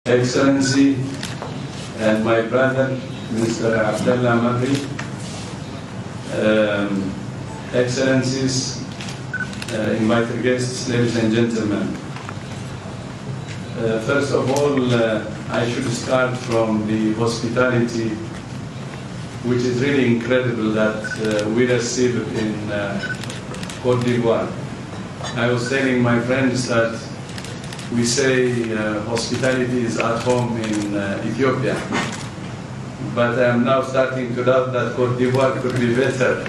Excellency, and my brother, Mr. Abdullah Mabri, Excellencies, invited guests, ladies and gentlemen. First of all, I should start from the hospitality, which is really incredible that we receive in Côte d'Ivoire. I was telling my friends that we say hospitality is at home in Ethiopia, but I am now starting to doubt that Côte d'Ivoire could be better.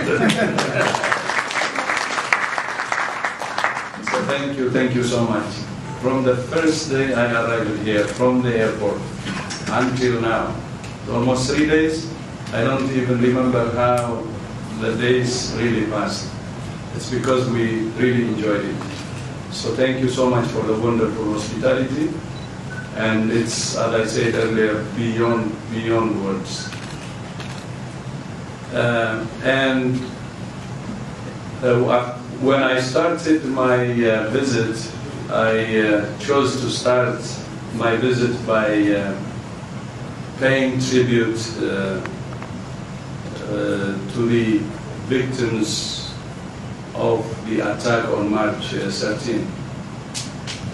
So thank you so much. From the first day I arrived here, from the airport until now, almost 3 days, I don't even remember how the days really passed. It's because we really enjoyed it. So thank you so much for the wonderful hospitality, and it's, as I said earlier, beyond words. When I started my visit, I chose to start my visit by paying tribute to the victims of the attack on March 13.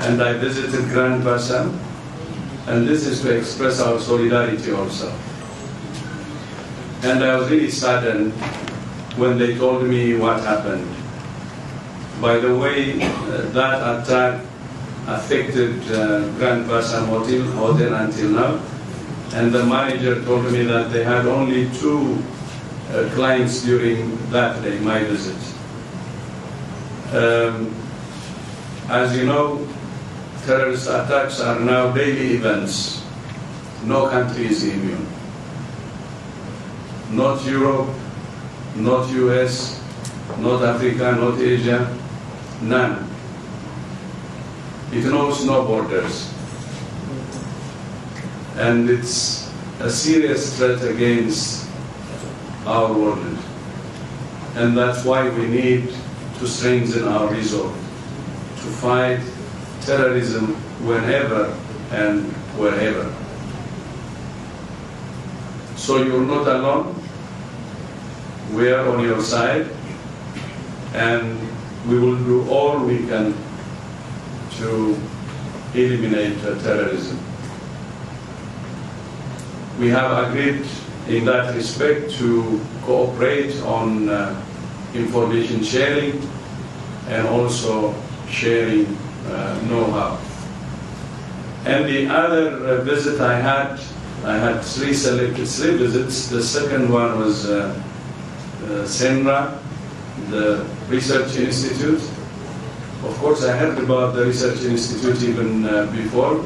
And I visited Grand Bassam, and this is to express our solidarity also. And I was really saddened when they told me what happened. By the way, that attack affected Grand Bassam Hotel until now, and the manager told me that they had only 2 clients during that day, my visit. As you know, terrorist attacks are now daily events. No country is immune. Not Europe, not US, not Africa, not Asia, none. It knows no borders. And it's a serious threat against our world. And that's why we need to strengthen our resolve to fight terrorism whenever and wherever. So you're not alone. We are on your side, and we will do all we can to eliminate terrorism. We have agreed in that respect to cooperate on information sharing and also sharing know-how. And the other visit I had 3 visits. The second one was SENRA, the Research Institute. Of course, I heard about the Research Institute even before,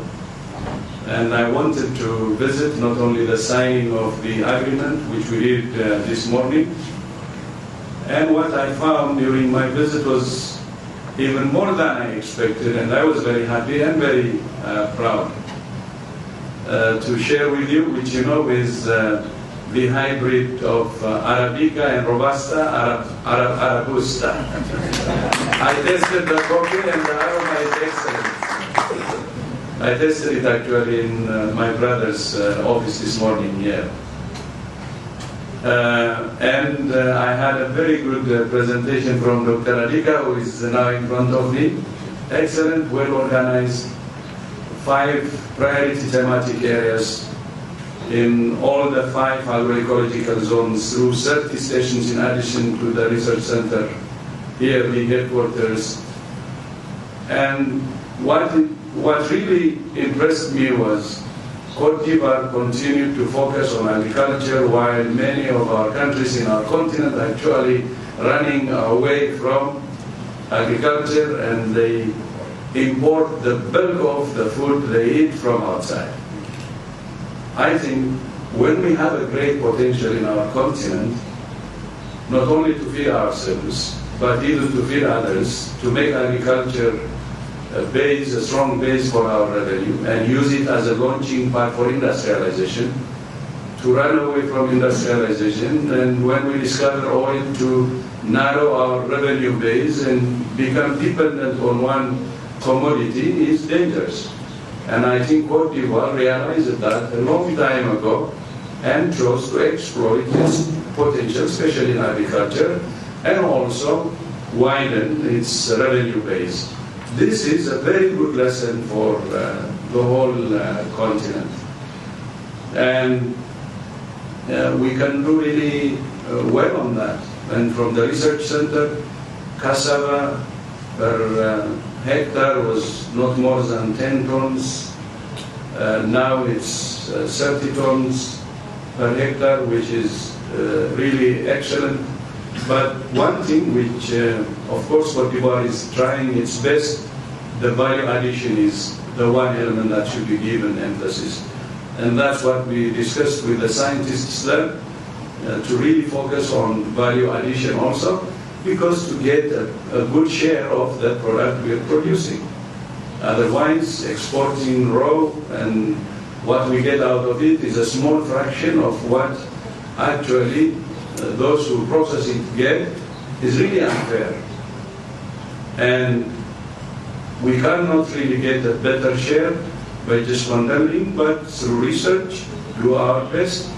and I wanted to visit not only the signing of the agreement, which we did this morning, and what I found during my visit was even more than I expected, and I was very happy and very proud to share with you, which you know is the hybrid of Arabica and Robusta, Arabusta. I tasted the coffee and the aroma is excellent. I tasted it actually in my brother's office this morning here. And I had a very good presentation from Dr. Adika, who is now in front of me. Excellent, well-organized, 5 priority thematic areas in all the 5 agroecological zones through 30 stations in addition to the research center here, the headquarters. And what really impressed me was Côte d'Ivoire continued to focus on agriculture while many of our countries in our continent are actually running away from agriculture, and they import the bulk of the food they eat from outside. I think when we have a great potential in our continent, not only to feed ourselves, but even to feed others, to make agriculture a strong base for our revenue, and use it as a launching pad for industrialization, to run away from industrialization, and when we discover oil, to narrow our revenue base and become dependent on one commodity is dangerous. And I think Côte d'Ivoire realized that a long time ago and chose to exploit its potential, especially in agriculture, and also widen its revenue base. This is a very good lesson for the whole continent. And we can do really well on that. And from the research center, cassava per hectare was not more than 10 tons. Now it's 30 tons per hectare, which is really excellent. But one thing which, of course, Côte d'Ivoire is trying its best, the value addition is the one element that should be given emphasis. And that's what we discussed with the scientists there, to really focus on value addition also, because to get a good share of the product we are producing. Otherwise, exporting raw and what we get out of it is a small fraction of what actually those who process it get, is really unfair. And we cannot really get a better share by just condemning, but through research, do our best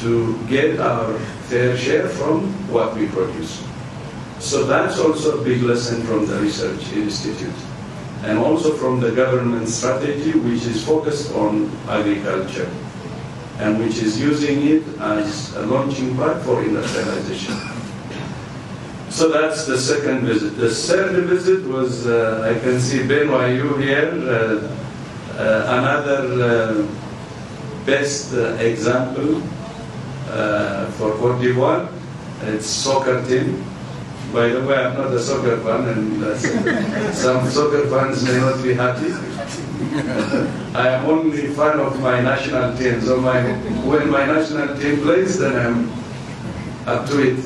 to get our fair share from what we produce. So that's also a big lesson from the Research Institute, and also from the government strategy, which is focused on agriculture, and which is using it as a launching pad for industrialization. So that's the second visit. The third visit was, I can see Benoit, you here, another best example for Côte d'Ivoire. It's soccer team. By the way, I'm not a soccer fan, and some soccer fans may not be happy. I am only fan of my national team, so when my national team plays, then I'm up to it,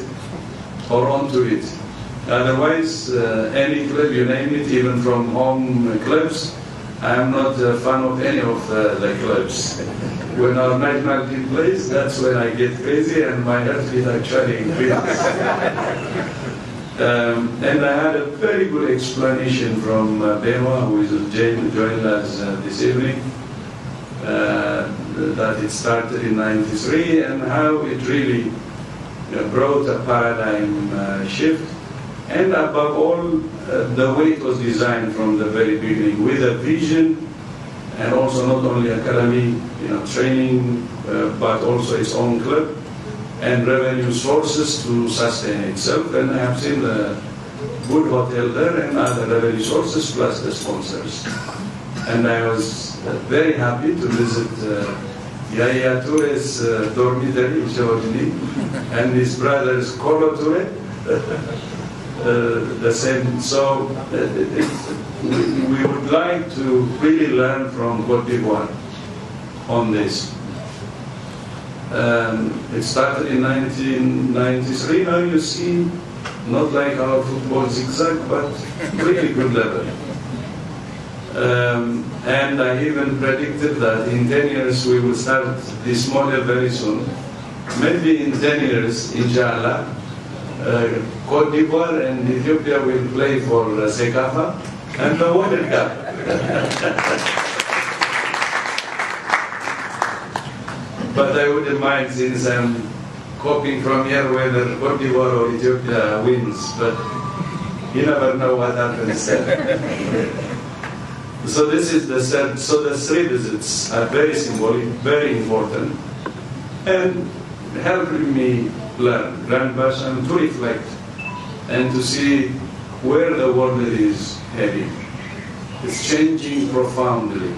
or onto it. Otherwise, any club, you name it, even from home clubs, I am not a fan of any of the clubs. When our national team plays, that's when I get crazy and my heartbeat actually increases. And I had a very good explanation from Benoit, who is joined us this evening, that it started in '93 and how it really brought a paradigm shift. And above all, the way it was designed from the very beginning, with a vision, and also not only academy, training, but also its own club, and revenue sources to sustain itself. And I have seen the good hotel there and other revenue sources plus the sponsors. And I was very happy to visit Yaya Toure's dormitory in Chorni, and his brother's Kolo Toure, the same. So we would like to really learn from Côte d'Ivoire on this. It started in 1993. Now you see, not like our football zigzag, but really good level. And I even predicted that in 10 years we will start this model very soon. Maybe in 10 years, inshallah, Côte d'Ivoire and Ethiopia will play for Sekafa and the World Cup. But I wouldn't mind, since I'm copying from here, whether Côte d'Ivoire or Ethiopia wins, but you never know what happens. So this is the third. So the three visits are very symbolic, very important, and helping me learn to reflect, and to see where the world is heading. It's changing profoundly,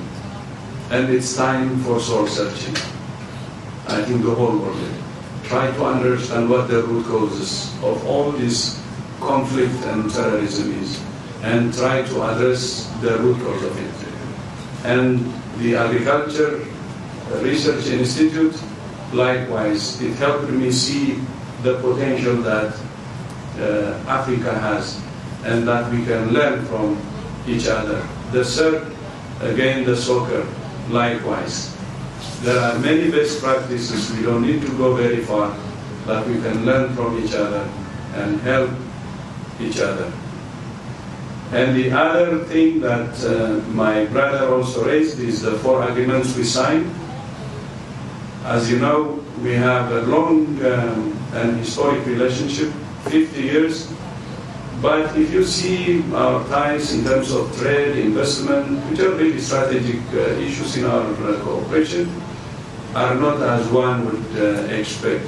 and it's time for soul searching. I think the whole world. Try to understand what the root causes of all this conflict and terrorism is, and try to address the root cause of it. And the Agriculture Research Institute, likewise, it helped me see the potential that Africa has, and that we can learn from each other. The third, again, the soccer, likewise. There are many best practices. We don't need to go very far, but we can learn from each other and help each other. And the other thing that my brother also raised is the 4 agreements we signed. As you know, we have a long and historic relationship, 50 years. But if you see our ties in terms of trade, investment, which are really strategic issues in our cooperation, are not as one would expect.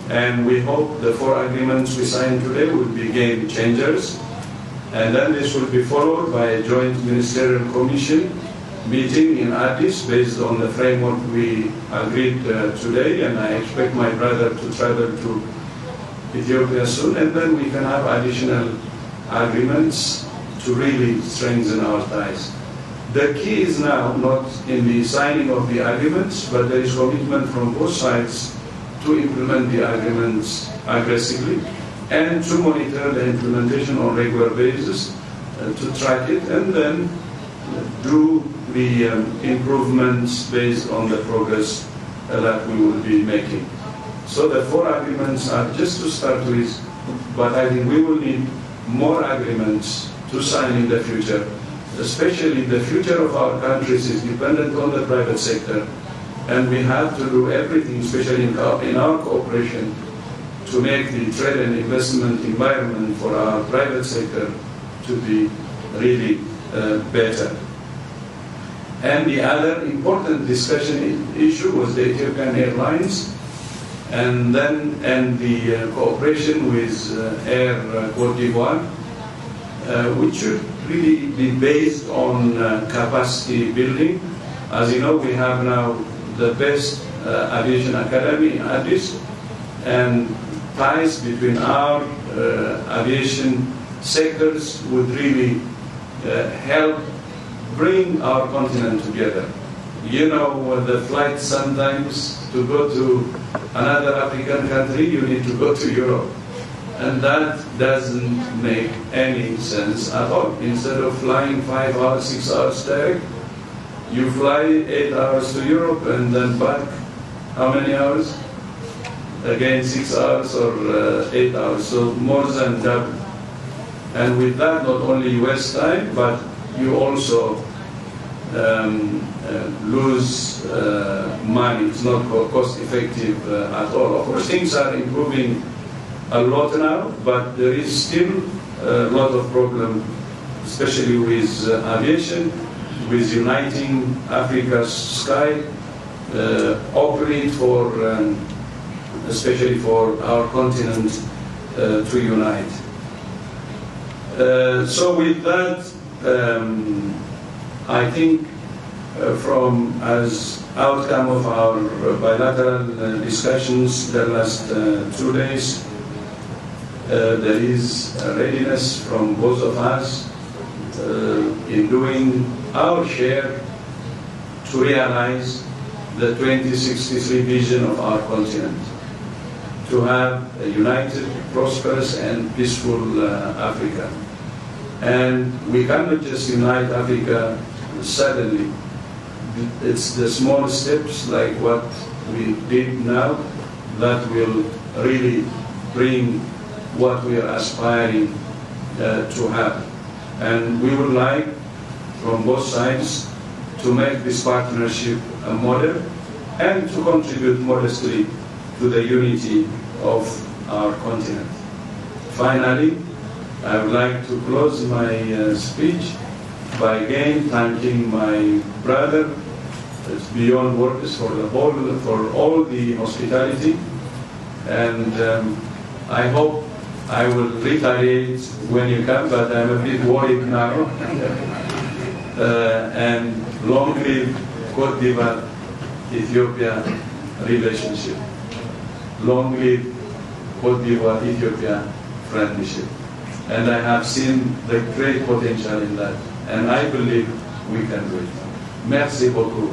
And we hope the 4 agreements we signed today will be game changers. And then this will be followed by a joint ministerial commission meeting in Addis based on the framework we agreed today. And I expect my brother to travel to Ethiopia soon, and then we can have additional agreements to really strengthen our ties. The key is now not in the signing of the agreements, but there is commitment from both sides to implement the agreements aggressively and to monitor the implementation on a regular basis, to track it, and then do the improvements based on the progress that we will be making. So the 4 agreements are just to start with, but I think we will need more agreements to sign in the future. Especially the future of our countries is dependent on the private sector, and we have to do everything, especially in our cooperation, to make the trade and investment environment for our private sector to be really better. And the other important discussion issue was the Ethiopian Airlines, and the cooperation with Air Côte d'Ivoire, which should really be based on capacity building. As you know, we have now the best aviation academy in Addis, and ties between our aviation sectors would really help bring our continent together. You know, the flight sometimes to go to another African country, you need to go to Europe. And that doesn't make any sense at all. Instead of flying 5 hours, 6 hours direct, you fly 8 hours to Europe and then back, how many hours? Again, 6 hours or 8 hours, so more than double. And with that, not only waste time, but you also lose money. It's not cost effective at all. Of course, things are improving a lot now, but there is still a lot of problem, especially with aviation, with uniting Africa's sky, operate for, especially for our continent to unite. So with that, I think from as outcome of our bilateral discussions the last 2 days, there is a readiness from both of us in doing our share to realize the 2063 vision of our continent, to have a united, prosperous and peaceful Africa. And we cannot just unite Africa suddenly. It's the small steps like what we did now that will really bring what we are aspiring to have. And we would like, from both sides, to make this partnership a model and to contribute modestly to the unity of our continent. Finally, I would like to close my speech by again thanking my brother, it's beyond words, for all the hospitality, and I hope I will retaliate when you come, but I'm a bit worried now. And long live Côte d'Ivoire Ethiopia relationship. Long live Côte d'Ivoire Ethiopia friendship. And I have seen the great potential in that. And I believe we can do it. Merci beaucoup.